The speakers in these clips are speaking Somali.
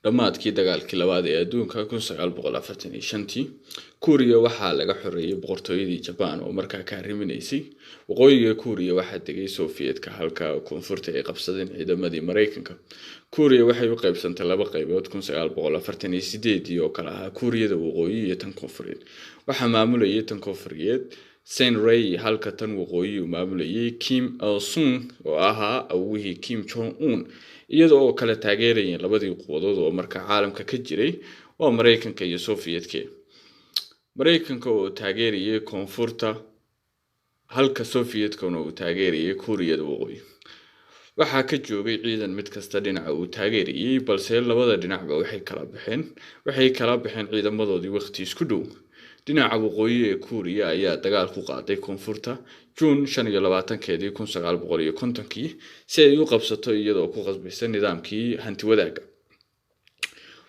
dhammaadkii dagaalkii labaad ee adduunka 1945 Kuuriya waxaa laga xoreeyay boqortooyadii Japan oo markaa ka arriminaysay waqooyiga Kuuriya waxaa degay Soviyetka halka koonfurta ay qabsadeen ciidamadii Mareykanka Kuuriya waxay u qaybsantay laba qaybood 1948 oo kala ahaa Kuuriyada waqooyi iyo tan koonfureed waxaa maamulayay tan koonfureed Sen Ray halka tan waqooyi uu maamulayay Kim Il Sung oo ahaa awowihii Kim Jong Un iyadoo kala taageerayeen labadii quwadood oo markaa caalamka ka jiray waa Mareykanka iyo Soviyetka Mareykanka oo taageerayay koonfurta halka Soviyetka uu taageerayay Kuuriyada waqooyi waxaa ka joogay ciidan mid kasta dhinaca uu taageerayay balse labada dhinacba waxay kala baxeen ciidamadoodii waqti isku dhow dhinaca waqooyi ee Kuuriya ayaa dagaal ku qaaday koonfurta June 25keedii 1950 si ay u qabsato iyadoo ku qasbaysan nidaamkii hanti wadaaga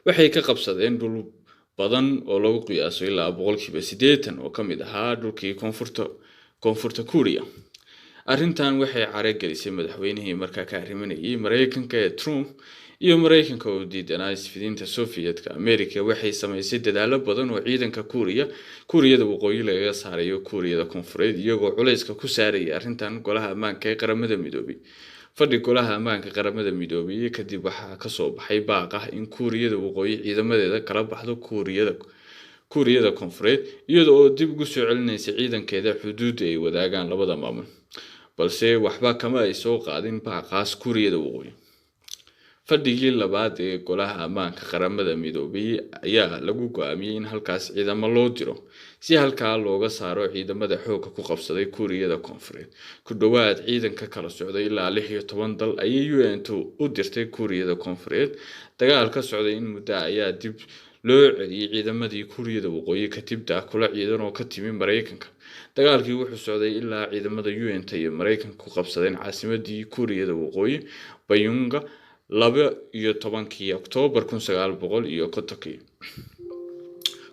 waxay ka qabsadeen dhul badan oo lagu qiyaaso ilaa 80% oo kamid ahaa dhulkii koonfurta Kuuriya arrintan waxay careegelisay madaxweynihii markaa ka arriminayay Mareykanka ee Trump iyo Mareykanka oo diidanaa isfidinta Soviyetka Amerika waxay samaysay dadaalo badan oo ciidanka Kuuriyada waqooyi laga saarayo Kuuriyada koonfureed iyagoo culayska ku saarayay arrintan golaha ammaanka ee qaramada midoobay fadhi golaha ammaanka qaramada midoobay kadib waxaa ka soo baxay baaq ah in Kuuriyada waqooyi ciidamadeeda kala baxdo Kuuriyada koonfureed iyadoo dib ugu soo celinaysa ciidankeeda xuduud ay wadaagaan labada maamul balse waxba kama ay soo qaadin baaqaas Kuuriyada waqooyi fadhigii labaad ee golaha ammaanka qaramada midoobay ayaa lagu go'aamiyay in halkaas ciidamo loo diro si halkaa looga saaro ciidamada xoogga ku qabsaday Kuuriyada koonfureed ku dhawaad ciidanka kala socday ilaa 16 dal ayay UN u dirtay Kuuriyada koonfureed dagaal ka socday in muddo ayaa dib loo celiyay ciidamadii Kuuriyada waqooyi kadib kula ciidan oo ka timi Mareykanka dagaalkii wuxuu socday ilaa ciidamada UN iyo Mareykanka ku qabsadeen caasimadii Kuuriyada waqooyi Pyongyang 12 Oktoobar 1950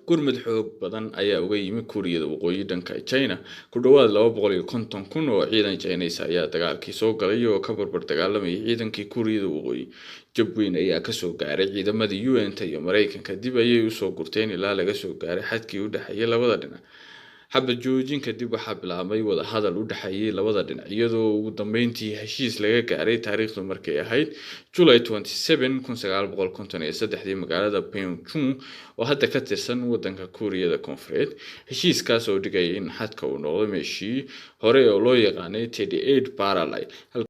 gurmad xoog badan ayaa uga yimid Kuuriyada waqooyi dhanka China ku dhawaad 250,000 oo ciidan Chinese ayaa dagaalkii soo galay oo ka barbar dagaalamay ciidankii Kuuriyada waqooyi jabweyn ayaa ka soo gaaray ciidamadii UN iyo Mareykanka dib ayay u soo gurteen ilaa laga soo gaaray xadkii u dhaxeeyay labada dhinac xabad joojin kadib waxaa bilaabmay wada hadal u dhaxeeyay labada dhinac iyadoo ugu dambeyntii heshiis laga gaaray taariikhdu markay ahayd July 27 1953 magaalada Pyongyang oo hadda ka tirsan wadanka Kuuriyada koonfureed heshiiskaas oo dhigay in xadka uu noqdo meeshii hore oo loo yaqaanay 38 parallel